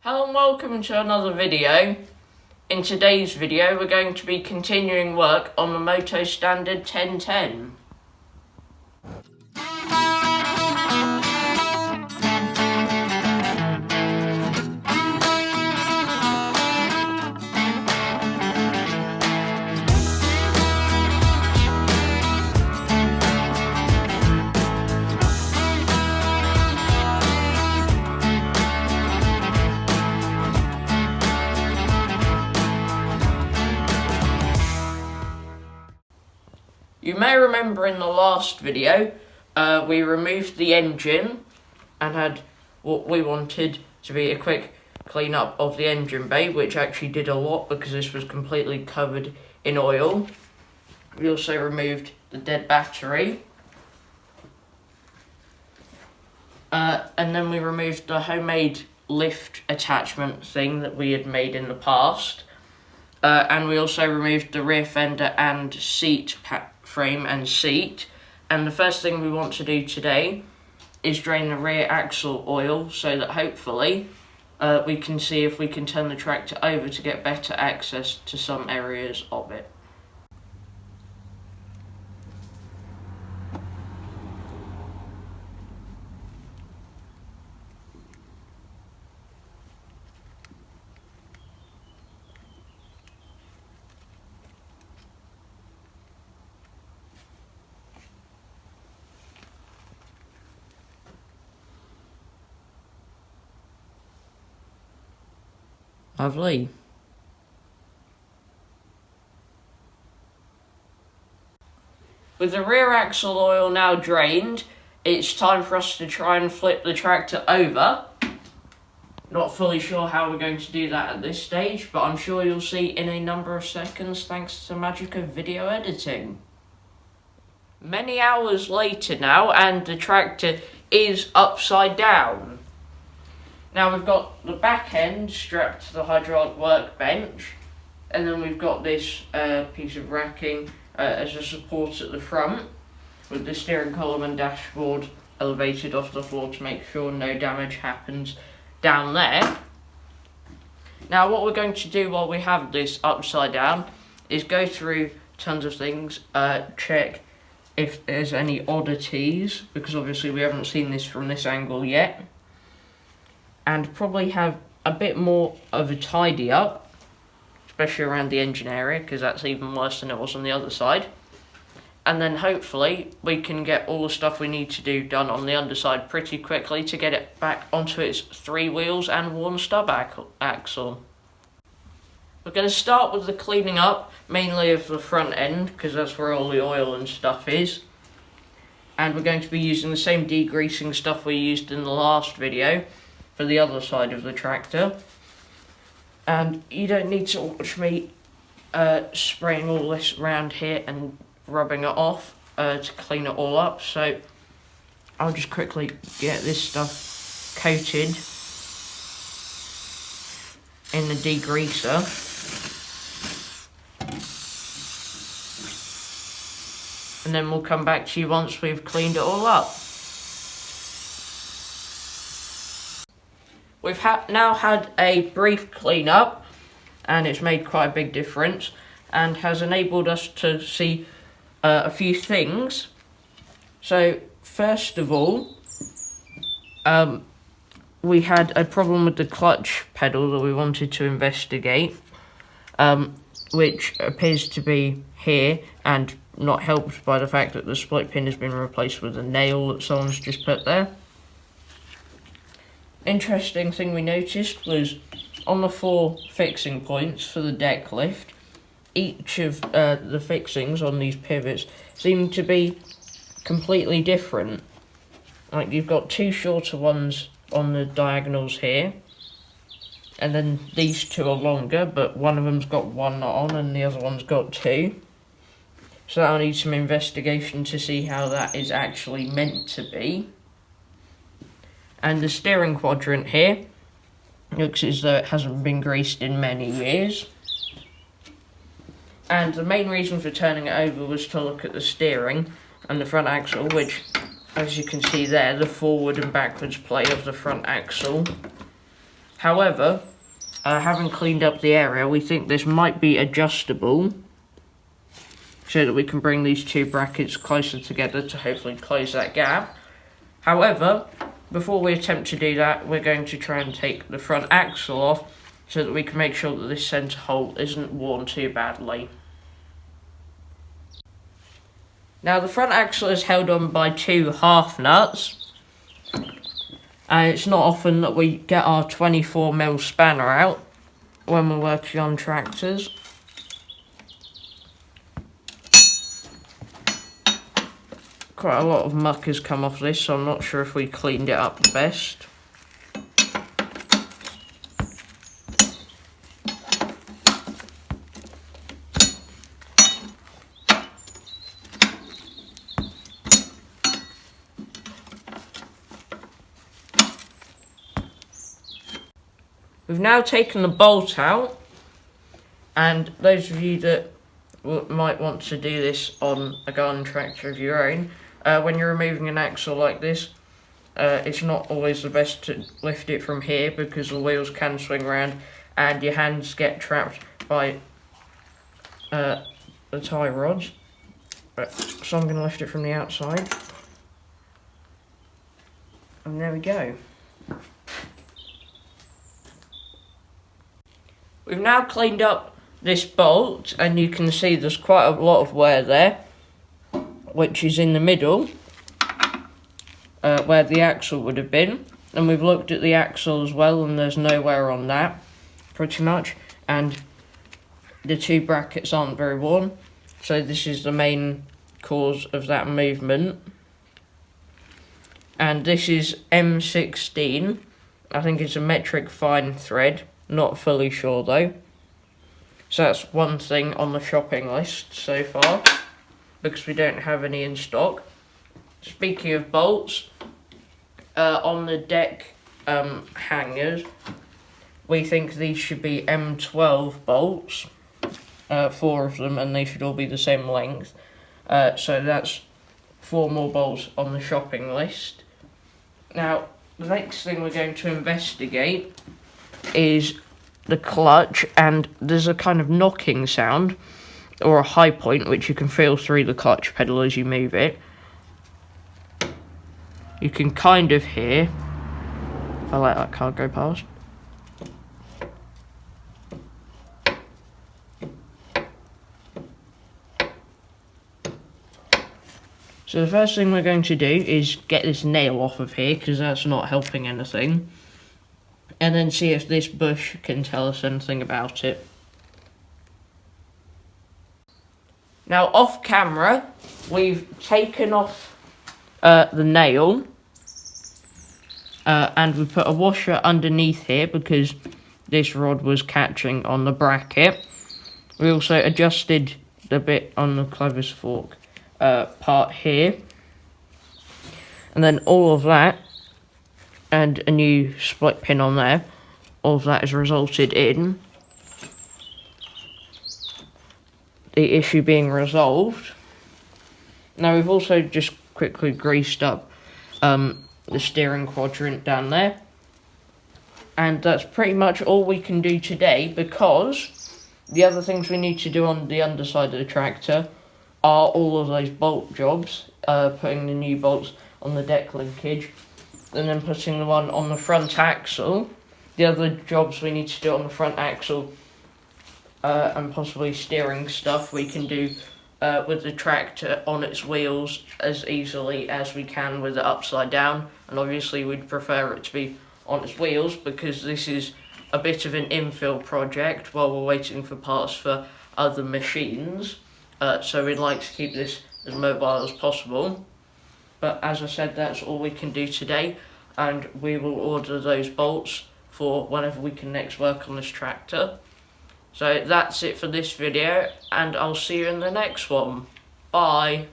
Hello and welcome to another video. In today's video we're going to be continuing work on the Motostandard 1010. You may remember in the last video, we removed the engine and had what we wanted to be a quick clean up of the engine bay, which actually did a lot because this was completely covered in oil. We also removed the dead battery. And then we removed the homemade lift attachment thing that we had made in the past. And we also removed the rear fender and seat frame and seat. And the first thing we want to do today is drain the rear axle oil so that hopefully we can see if we can turn the tractor over to get better access to some areas of it. Lovely. With the rear axle oil now drained, it's time for us to try and flip the tractor over. Not fully sure how we're going to do that at this stage, but I'm sure you'll see in a number of seconds thanks to the magic of video editing. Many hours later now, and the tractor is upside down. Now we've got the back end strapped to the hydraulic workbench, and then we've got this piece of racking as a support at the front, with the steering column and dashboard elevated off the floor to make sure no damage happens down there. Now what we're going to do while we have this upside down is go through tons of things, check if there's any oddities, because obviously we haven't seen this from this angle yet. And probably have a bit more of a tidy up, especially around the engine area, because that's even worse than it was on the other side. And then hopefully we can get all the stuff we need to do done on the underside pretty quickly to get it back onto its 3 wheels and 1 stub axle. We're going to start with the cleaning up, mainly of the front end, because that's where all the oil and stuff is. And we're going to be using the same degreasing stuff we used in the last video for the other side of the tractor. And you don't need to watch me spraying all this around here and rubbing it off to clean it all up, so I'll just quickly get this stuff coated in the degreaser. And then we'll come back to you once we've cleaned it all up. We've now had a brief clean up, and it's made quite a big difference and has enabled us to see a few things. So first of all, we had a problem with the clutch pedal that we wanted to investigate, which appears to be here and not helped by the fact that the split pin has been replaced with a nail that someone's just put there. Interesting thing we noticed was on the 4 fixing points for the deck lift, each of the fixings on these pivots seem to be completely different. Like you've got 2 shorter ones on the diagonals here, and then these 2 are longer, but one of them's got 1 on and the other one's got 2. So that'll need some investigation to see how that is actually meant to be. And the steering quadrant here looks as though it hasn't been greased in many years. And the main reason for turning it over was to look at the steering and the front axle, which, as you can see there, the forward and backwards play of the front axle However, having cleaned up the area, we think this might be adjustable so that we can bring these two brackets closer together to hopefully close that gap. However, before we attempt to do that, we're going to try and take the front axle off so that we can make sure that this centre hole isn't worn too badly. Now the front axle is held on by two half nuts, and it's not often that we get our 24mm spanner out when we're working on tractors. Quite a lot of muck has come off this, so I'm not sure if we cleaned it up the best. We've now taken the bolt out, and those of you that might want to do this on a garden tractor of your own, when you're removing an axle like this, it's not always the best to lift it from here because the wheels can swing around and your hands get trapped by the tie rods. So I'm going to lift it from the outside, and there we go. We've now cleaned up this bolt, and you can see there's quite a lot of wear there, which is in the middle, where the axle would have been. And we've looked at the axle as well, and there's no wear on that, pretty much. And the two brackets aren't very worn, so this is the main cause of that movement. And this is M16. I think it's a metric fine thread. Not fully sure though. So that's one thing on the shopping list so far, because we don't have any in stock. Speaking of bolts, on the deck hangers, we think these should be M12 bolts, 4 of them, and they should all be the same length. So that's 4 more bolts on the shopping list. Now, the next thing we're going to investigate is the clutch, and there's a kind of knocking sound or a high point which you can feel through the clutch pedal as you move it. You can kind of hear if I let that car go past. So the first thing we're going to do is get this nail off of here, because that's not helping anything. And then see if this bush can tell us anything about it. Now, off camera, we've taken off the nail, and we put a washer underneath here because this rod was catching on the bracket. We also adjusted the bit on the clevis fork part here, and then all of that, and a new split pin on there, all of that has resulted in the issue being resolved. Now we've also just quickly greased up the steering quadrant down there, and that's pretty much all we can do today, because the other things we need to do on the underside of the tractor are all of those bolt jobs, putting the new bolts on the deck linkage, and then putting the one on the front axle. The other jobs we need to do on the front axle, and possibly steering stuff, we can do with the tractor on its wheels as easily as we can with it upside down. And obviously we'd prefer it to be on its wheels, because this is a bit of an infill project while we're waiting for parts for other machines. So we'd like to keep this as mobile as possible. But as I said, that's all we can do today, and we will order those bolts for whenever we can next work on this tractor. So that's it for this video, and I'll see you in the next one. Bye.